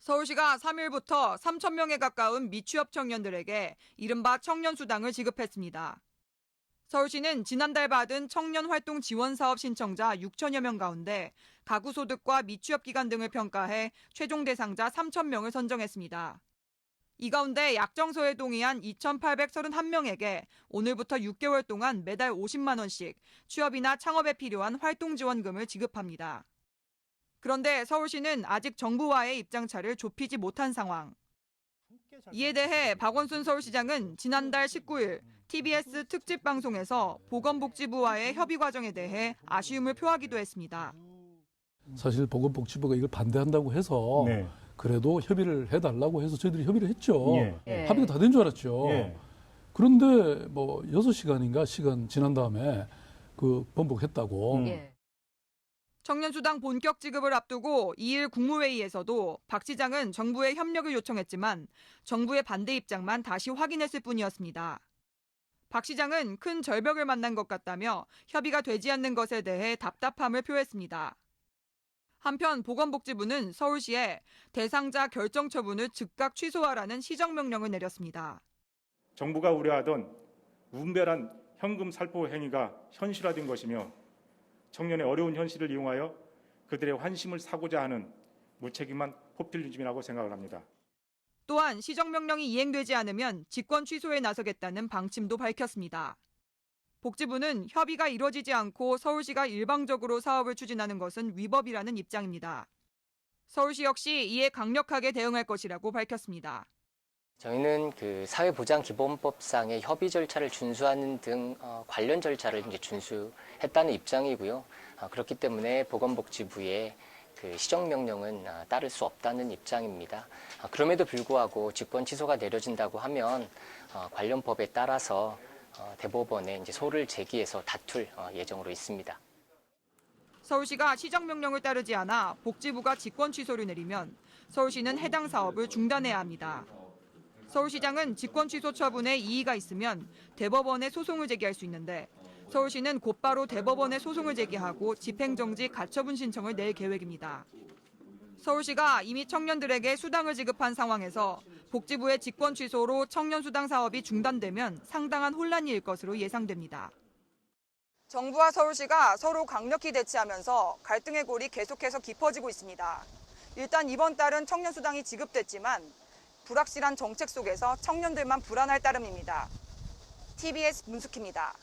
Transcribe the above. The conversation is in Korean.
서울시가 3일부터 3천 명에 가까운 미취업 청년들에게 이른바 청년수당을 지급했습니다. 서울시는 지난달 받은 청년활동 지원사업 신청자 6천여 명 가운데 가구 소득과 미취업 기간 등을 평가해 최종 대상자 3천 명을 선정했습니다. 이 가운데 약정서에 동의한 2,831명에게 오늘부터 6개월 동안 매달 50만 원씩 취업이나 창업에 필요한 활동지원금을 지급합니다. 그런데 서울시는 아직 정부와의 입장차를 좁히지 못한 상황. 이에 대해 박원순 서울시장은 지난달 19일 TBS 특집 방송에서 보건복지부와의 협의 과정에 대해 아쉬움을 표하기도 했습니다. 사실 보건복지부가 이걸 반대한다고 해서 네. 그래도 협의를 해달라고 해서 저희들이 협의를 했죠. 예. 합의가 다 된 줄 알았죠. 예. 그런데 뭐 6시간인가 시간 지난 다음에 그 번복했다고. 청년수당 본격 지급을 앞두고 2일 국무회의에서도 박 시장은 정부에 협력을 요청했지만 정부의 반대 입장만 다시 확인했을 뿐이었습니다. 박 시장은 큰 절벽을 만난 것 같다며 협의가 되지 않는 것에 대해 답답함을 표했습니다. 한편 보건복지부는 서울시에 대상자 결정 처분을 즉각 취소하라는 시정명령을 내렸습니다. 정부가 우려하던 무분별한 현금 살포 행위가 현실화된 것이며 청년의 어려운 현실을 이용하여 그들의 환심을 사고자 하는 무책임한 포퓰리즘이라고 생각을 합니다. 또한 시정명령이 이행되지 않으면 직권 취소에 나서겠다는 방침도 밝혔습니다. 복지부는 협의가 이뤄지지 않고 서울시가 일방적으로 사업을 추진하는 것은 위법이라는 입장입니다. 서울시 역시 이에 강력하게 대응할 것이라고 밝혔습니다. 저희는 그 사회보장기본법상의 협의 절차를 준수하는 등 관련 절차를 이제 준수했다는 입장이고요. 그렇기 때문에 보건복지부의 그 시정명령은 따를 수 없다는 입장입니다. 그럼에도 불구하고 직권 취소가 내려진다고 하면 관련 법에 따라서 대법원에 이제 소를 제기해서 다툴 예정으로 있습니다. 서울시가 시정명령을 따르지 않아 복지부가 직권 취소를 내리면 서울시는 해당 사업을 중단해야 합니다. 서울시장은 직권 취소 처분에 이의가 있으면 대법원에 소송을 제기할 수 있는데 서울시는 곧바로 대법원에 소송을 제기하고 집행정지 가처분 신청을 낼 계획입니다. 서울시가 이미 청년들에게 수당을 지급한 상황에서 복지부의 직권 취소로 청년수당 사업이 중단되면 상당한 혼란이 일 것으로 예상됩니다. 정부와 서울시가 서로 강력히 대치하면서 갈등의 골이 계속해서 깊어지고 있습니다. 일단 이번 달은 청년수당이 지급됐지만 불확실한 정책 속에서 청년들만 불안할 따름입니다. TBS 문숙희입니다.